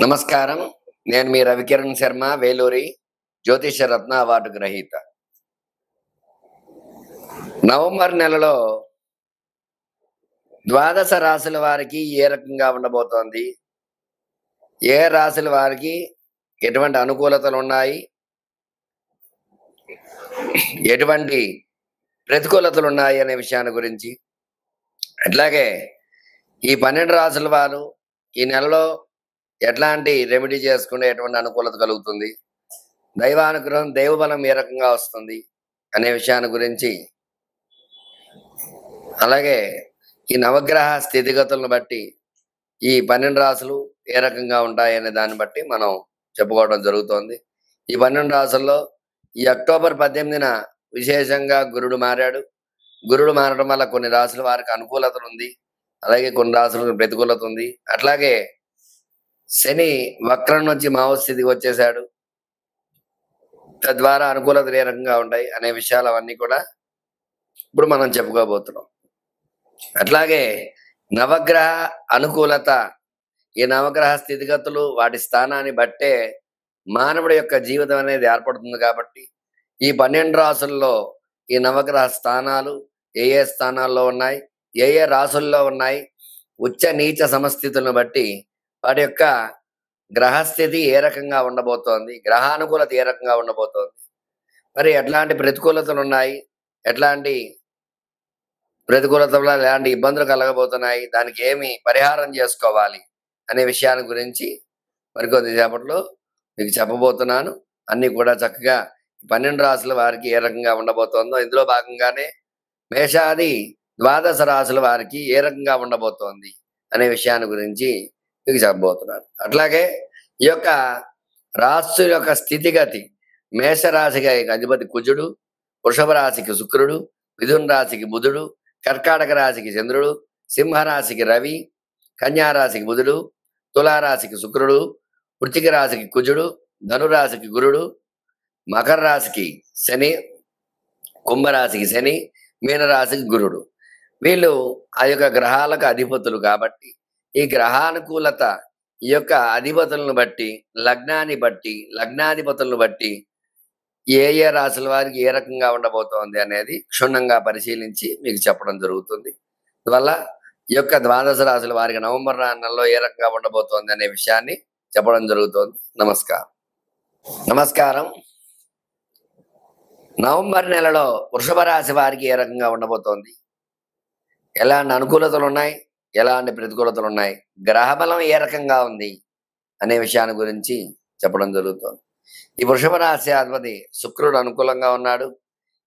నమస్కారం. నేను మీ రవికిరణ్ శర్మ, వేలూరి జ్యోతిష రత్న అవార్డు గ్రహీత. నవంబర్ నెలలో ద్వాదశ రాశుల వారికి ఏ రకంగా ఉండబోతోంది? ఏ రాశుల వారికి ఎటువంటి అనుకూలతలు ఉన్నాయి? ఎటువంటి ప్రతికూలతలు ఉన్నాయి అనే విషయాన్ని గురించి, అట్లాగే ఈ 12 రాశుల వారు ఈ నెలలో ఎట్లాంటి రెమెడీ చేసుకుంటే ఎటువంటి అనుకూలత కలుగుతుంది, దైవానుగ్రహం దైవబలం ఏ రకంగా వస్తుంది అనే విషయాన్ని గురించి, అలాగే ఈ నవగ్రహ స్థితిగతులను బట్టి ఈ 12 రాశులు ఏ రకంగా ఉంటాయి అనే దాన్ని బట్టి మనం చెప్పుకోవడం జరుగుతోంది. ఈ 12 రాశుల్లో ఈ అక్టోబర్ 18న విశేషంగా గురుడు మారాడు. గురుడు మారడం వల్ల కొన్ని రాశుల వారికి అనుకూలత ఉంది, అలాగే కొన్ని రాశులకు ప్రతికూలత ఉంది. అట్లాగే శని వక్రం నుంచి మావస్థితికి వచ్చేసాడు. తద్వారా అనుకూలతలు ఏ రకంగా ఉంటాయి అనే విషయాలు అవన్నీ కూడా ఇప్పుడు మనం చెప్పుకోబోతున్నాం. అట్లాగే నవగ్రహ అనుకూలత, ఈ నవగ్రహ స్థితిగతులు వాటి స్థానాన్ని బట్టే మానవుడి యొక్క జీవితం అనేది ఏర్పడుతుంది. కాబట్టి ఈ 12 రాసుల్లో ఈ నవగ్రహ స్థానాలు ఏ ఏ స్థానాల్లో ఉన్నాయి, ఏ ఏ రాసుల్లో ఉన్నాయి, ఉచ్చ నీచ సమస్థితులను బట్టి వాటి యొక్క గ్రహస్థితి ఏ రకంగా ఉండబోతోంది, గ్రహానుకూలత ఏ రకంగా ఉండబోతోంది, మరి ఎట్లాంటి ప్రతికూలతలు ఉన్నాయి, ఎట్లాంటి ప్రతికూలతల వల్ల ఎలాంటి ఇబ్బందులు కలగబోతున్నాయి, దానికి ఏమి పరిహారం చేసుకోవాలి అనే విషయాన్ని గురించి మరికొద్ది సేపట్లో మీకు చెప్పబోతున్నాను. అన్ని కూడా చక్కగా 12 రాశుల వారికి ఏ రకంగా ఉండబోతోందో, ఇందులో భాగంగానే మేషాది ద్వాదశ రాశుల వారికి ఏ రకంగా ఉండబోతోంది అనే విషయాన్ని గురించి మీకు చెప్పబోతున్నాను. అట్లాగే ఈ యొక్క రాశి యొక్క స్థితిగతి, మేషరాశికి అధిపతి కుజుడు, వృషభ రాశికి శుక్రుడు, మిథున రాశికి బుధుడు, కర్కాటక రాశికి చంద్రుడు, సింహరాశికి రవి, కన్యా రాశికి బుధుడు, తులారాశికి శుక్రుడు, వృశ్చిక రాశికి కుజుడు, ధనురాశికి గురుడు, మకర రాశికి శని, కుంభరాశికి శని, మీనరాశికి గురుడు. వీళ్ళు ఆ యొక్క గ్రహాలకు అధిపతులు. కాబట్టి ఈ గ్రహానుకూలత ఈ యొక్క అధిపతులను బట్టి, లగ్నాన్ని బట్టి, లగ్నాధిపతులను బట్టి ఏ ఏ రాశుల వారికి ఏ రకంగా ఉండబోతోంది అనేది క్షుణ్ణంగా పరిశీలించి మీకు చెప్పడం జరుగుతుంది. అందువల్ల ఈ యొక్క ద్వాదశ రాశుల వారికి నవంబర్ నెలలో ఏ రకంగా ఉండబోతోంది అనే విషయాన్ని చెప్పడం జరుగుతోంది. నమస్కారం. నవంబర్ నెలలో వృషభ రాశి వారికి ఏ రకంగా ఉండబోతోంది, ఎలాంటి అనుకూలతలు ఉన్నాయి, ఎలాంటి ప్రతికూలతలు ఉన్నాయి, గ్రహబలం ఏ రకంగా ఉంది అనే విషయాన్ని గురించి చెప్పడం జరుగుతోంది. ఈ వృషభ రాశి అధిపతి శుక్రుడు అనుకూలంగా ఉన్నాడు.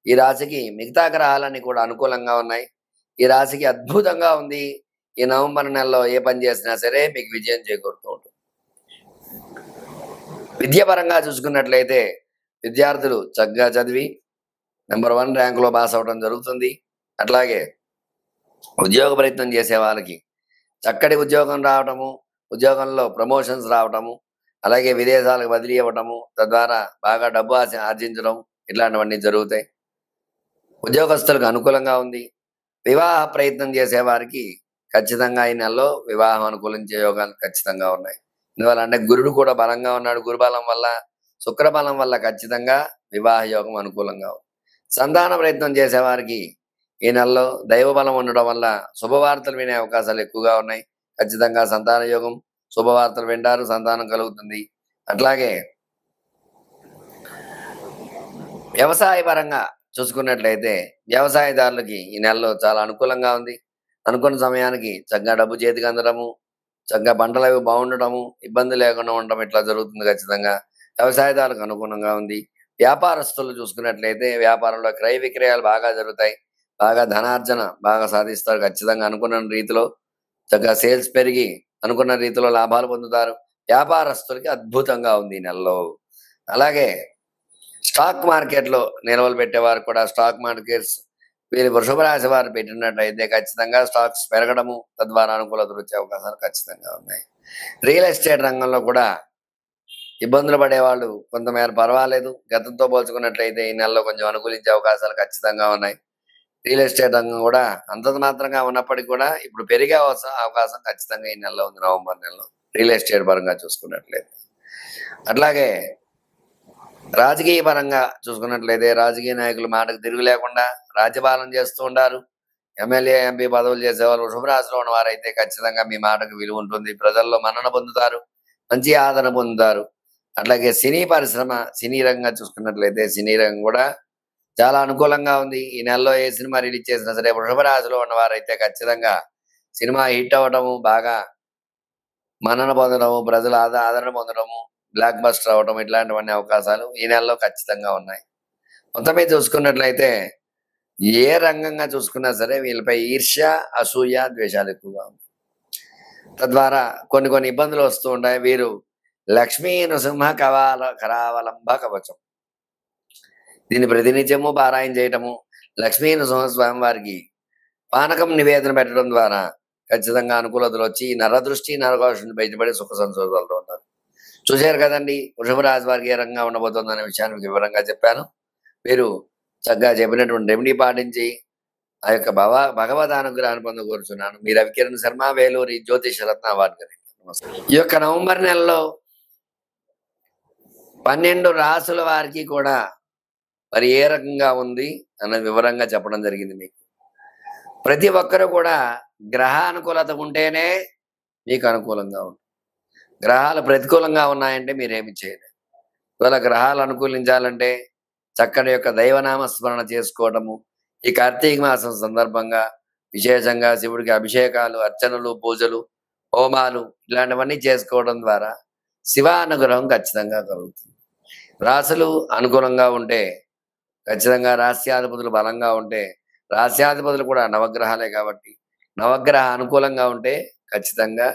ఈ రాశికి మిగతా గ్రహాలన్నీ కూడా అనుకూలంగా ఉన్నాయి. ఈ రాశికి అద్భుతంగా ఉంది. ఈ నవంబర్ నెలలో ఏ పని చేసినా సరే మీకు విజయం చేకూరుతూ ఉంటుంది. విద్యాపరంగా చూసుకున్నట్లయితే విద్యార్థులు చక్కగా చదివి నెంబర్ 1 ర్యాంకులో పాస్ అవడం జరుగుతుంది. అట్లాగే ఉద్యోగ ప్రయత్నం చేసే వాళ్ళకి చక్కటి ఉద్యోగం రావటము, ఉద్యోగంలో ప్రమోషన్స్ రావటము, అలాగే విదేశాలకు బదిలీ అవ్వటము, తద్వారా బాగా డబ్బు ఆర్జించడం, ఇట్లాంటివన్నీ జరుగుతాయి. ఉద్యోగస్తులకు అనుకూలంగా ఉంది. వివాహ ప్రయత్నం చేసే వారికి ఖచ్చితంగా ఈ నెలలో వివాహం అనుకూలించే యోగాలు ఖచ్చితంగా ఉన్నాయి. ఎందువల్ల అంటే గురుడు కూడా బలంగా ఉన్నాడు. గురుబలం వల్ల, శుక్రబలం వల్ల ఖచ్చితంగా వివాహ యోగం అనుకూలంగా ఉంది. సంతాన ప్రయత్నం చేసే వారికి ఈ నెలలో దైవబలం ఉండడం వల్ల శుభవార్తలు వినే అవకాశాలు ఎక్కువగా ఉన్నాయి. ఖచ్చితంగా సంతాన యోగం, శుభవార్తలు వింటారు, సంతానం కలుగుతుంది. అట్లాగే వ్యవసాయ పరంగా చూసుకున్నట్లయితే వ్యవసాయదారులకి ఈ నెలలో చాలా అనుకూలంగా ఉంది. అనుకున్న సమయానికి చక్కగా డబ్బు చేతికి అందడము, చక్కగా పంటలు అవి బాగుండటము, ఇబ్బంది లేకుండా ఉండడం ఇట్లా జరుగుతుంది. ఖచ్చితంగా వ్యవసాయదారులకు అనుగుణంగా ఉంది. వ్యాపారస్తులు చూసుకున్నట్లయితే వ్యాపారంలో క్రయ విక్రయాలు బాగా జరుగుతాయి. బాగా ధనార్జన బాగా సాధిస్తారు. ఖచ్చితంగా అనుకున్న రీతిలో చక్కగా సేల్స్ పెరిగి అనుకున్న రీతిలో లాభాలు పొందుతారు. వ్యాపారస్తులకి అద్భుతంగా ఉంది ఈ నెలలో. అలాగే స్టాక్ మార్కెట్లో నిల్వలు పెట్టేవారు కూడా, స్టాక్ మార్కెట్స్ వీరు వృషభ రాశి వారు పెట్టినట్లయితే ఖచ్చితంగా స్టాక్స్ పెరగడము, తద్వారా అనుకూలతలు వచ్చే అవకాశాలు ఖచ్చితంగా ఉన్నాయి. రియల్ ఎస్టేట్ రంగంలో కూడా ఇబ్బందులు పడేవాళ్ళు కొంతమేర పర్వాలేదు. గతంతో పోల్చుకున్నట్లయితే ఈ నెలలో కొంచెం అనుకూలించే అవకాశాలు ఖచ్చితంగా ఉన్నాయి. రియల్ ఎస్టేట్ రంగం కూడా అంతంత మాత్రంగా ఉన్నప్పటికీ కూడా ఇప్పుడు పెరిగే అవకాశం ఖచ్చితంగా ఈ నెలలో ఉంది, నవంబర్ నెలలో. రియల్ ఎస్టేట్ పరంగా చూసుకున్నట్లయితే. అట్లాగే రాజకీయ పరంగా చూసుకున్నట్లయితే రాజకీయ నాయకులు మాటకు తిరుగు లేకుండా రాజ్యపాలన చేస్తూ ఉంటారు. ఎమ్మెల్యే, ఎంపీ పదవులు చేసేవాళ్ళు శుభరాశిలో ఉన్నవారైతే ఖచ్చితంగా మీ మాటకు విలువ ఉంటుంది. ప్రజల్లో మన్నన పొందుతారు, మంచి ఆదరణ పొందుతారు. అట్లాగే సినీ పరిశ్రమ, సినీ రంగం చూసుకున్నట్లయితే సినీ రంగం కూడా చాలా అనుకూలంగా ఉంది. ఈ నెలలో ఏ సినిమా రిలీజ్ చేసినా సరే వృషభ రాశిలో ఉన్నవారైతే ఖచ్చితంగా సినిమా హిట్ అవ్వడము, బాగా మన్నన పొందడము, ప్రజల ఆదరణ పొందడము, బ్లాక్ బస్టర్ అవ్వడం ఇట్లాంటివన్నీ అవకాశాలు ఈ నెలలో ఖచ్చితంగా ఉన్నాయి. మొత్తం మీద చూసుకున్నట్లయితే ఏ రంగంగా చూసుకున్నా సరే వీళ్ళపై ఈర్ష్య, అసూయ, ద్వేషాలు ఎక్కువగా ఉన్నాయి. తద్వారా కొన్ని కొన్ని ఇబ్బందులు వస్తూ ఉంటాయి. వీరు లక్ష్మీ నృసింహ కరావలంబ కవచం దీన్ని ప్రతినిత్యము పారాయణ చేయటము, లక్ష్మీ నృసింహ స్వామి వారికి పానకం నివేదన పెట్టడం ద్వారా ఖచ్చితంగా అనుకూలతలు వచ్చి నరదృష్టి, నరఘోషణ బయటపడి సుఖ సంతోషాలతో ఉంటారు. చూశారు కదండి వృషభ రాశి వారికి ఏ రంగా ఉండబోతుంది అనే విషయాన్ని మీకు వివరంగా చెప్పాను. మీరు చక్కగా చెప్పినటువంటి రెమెడీ పాటించి ఆ యొక్క భగవద్ అనుగ్రహాన్ని పొందకూరుచున్నాను. మీ రవికిరణ్ శర్మ, వేలూరి జ్యోతిష రత్న అవార్డు గారు. ఈ యొక్క నవంబర్ నెలలో 12 రాసుల వారికి కూడా మరి ఏ రకంగా ఉంది అన్నది వివరంగా చెప్పడం జరిగింది. మీకు ప్రతి ఒక్కరూ కూడా గ్రహ అనుకూలత ఉంటేనే మీకు అనుకూలంగా ఉంటుంది. గ్రహాలు ప్రతికూలంగా ఉన్నాయంటే మీరేమి చేయలేరు. ఇవాళ గ్రహాలు అనుకూలించాలంటే చక్కటి యొక్క దైవనామ స్మరణ చేసుకోవటము, ఈ కార్తీక మాసం సందర్భంగా విశేషంగా శివుడికి అభిషేకాలు, అర్చనలు, పూజలు, హోమాలు ఇలాంటివన్నీ చేసుకోవడం ద్వారా శివానుగ్రహం ఖచ్చితంగా కలుగుతుంది. రాశులు అనుకూలంగా ఉంటే ఖచ్చితంగా రాస్యాధిపతులు బలంగా ఉంటే, రాస్యాధిపతులు కూడా నవగ్రహాలే కాబట్టి నవగ్రహ అనుకూలంగా ఉంటే ఖచ్చితంగా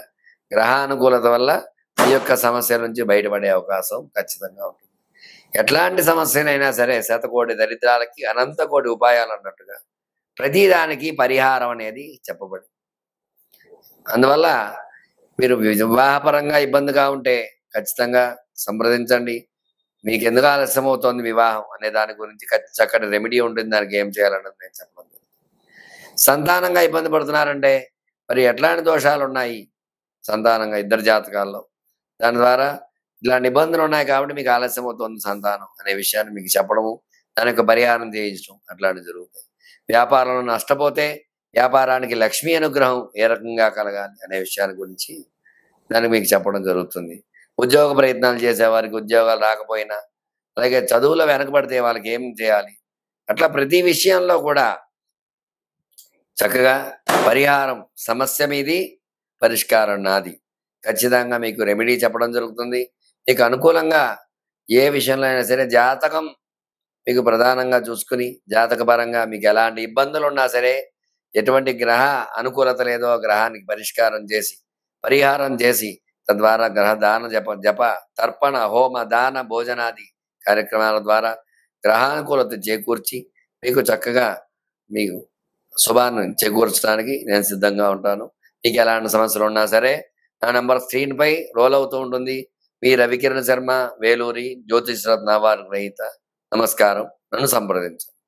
గ్రహానుకూలత వల్ల ఈ యొక్క సమస్య నుంచి బయటపడే అవకాశం ఖచ్చితంగా ఉంటుంది. ఎట్లాంటి సమస్యనైనా సరే శతకోటి దరిద్రాలకి అనంత కోటి ఉపాయాలు అన్నట్టుగా ప్రతిదానికి పరిహారం అనేది చెప్పబడి, అందువల్ల మీరు వివాహపరంగా ఇబ్బందిగా ఉంటే ఖచ్చితంగా సంప్రదించండి. మీకు ఎందుకు ఆలస్యం అవుతోంది వివాహం అనే దాని గురించి చక్కటి రెమెడీ ఉంటుంది. దానికి ఏం చేయాలన్నది నేను చెప్పడం. సంతానంగా ఇబ్బంది పడుతున్నారంటే మరి ఎట్లాంటి దోషాలు ఉన్నాయి సంతానంగా ఇద్దరు జాతకాల్లో, దాని ద్వారా ఇలాంటి ఇబ్బందులు ఉన్నాయి కాబట్టి మీకు ఆలస్యం అవుతుంది సంతానం అనే విషయాన్ని మీకు చెప్పడము, దాని యొక్క పరిహారం చేయించడం అట్లాంటివి జరుగుతాయి. వ్యాపారంలో నష్టపోతే వ్యాపారానికి లక్ష్మీ అనుగ్రహం ఏ రకంగా కలగాలి అనే విషయాన్ని గురించి దానికి మీకు చెప్పడం జరుగుతుంది. ఉద్యోగ ప్రయత్నాలు చేసేవారికి ఉద్యోగాలు రాకపోయినా, అలాగే చదువులో వెనకబడితే వాళ్ళకి ఏం చేయాలి, అట్లా ప్రతి విషయంలో కూడా చక్కగా పరిహారం సమస్య మీది, పరిష్కారం నాది. ఖచ్చితంగా మీకు రెమెడీ చెప్పడం జరుగుతుంది. మీకు అనుకూలంగా ఏ విషయంలో అయినా సరే జాతకం మీకు ప్రధానంగా చూసుకుని జాతకపరంగా మీకు ఎలాంటి ఇబ్బందులు ఉన్నా సరే, ఎటువంటి గ్రహ అనుకూలత లేదో గ్రహానికి పరిష్కారం చేసి పరిహారం చేసి తద్వారా గ్రహ దాన జప తర్పణ హోమ దాన భోజనాది కార్యక్రమాల ద్వారా గ్రహానుకూలత చేకూర్చి మీకు చక్కగా మీకు శుభాన్ని చేకూర్చడానికి నేను సిద్ధంగా ఉంటాను. మీకు ఎలాంటి సమస్యలు ఉన్నా సరే నా నంబర్ స్క్రీన్ పై రోల్ అవుతూ ఉంటుంది. మీ రవికిరణ్ శర్మ, వేలూరి జ్యోతిష్ రత్న అవార్డు గ్రహీత. నమస్కారం. నన్ను సంప్రదించండి.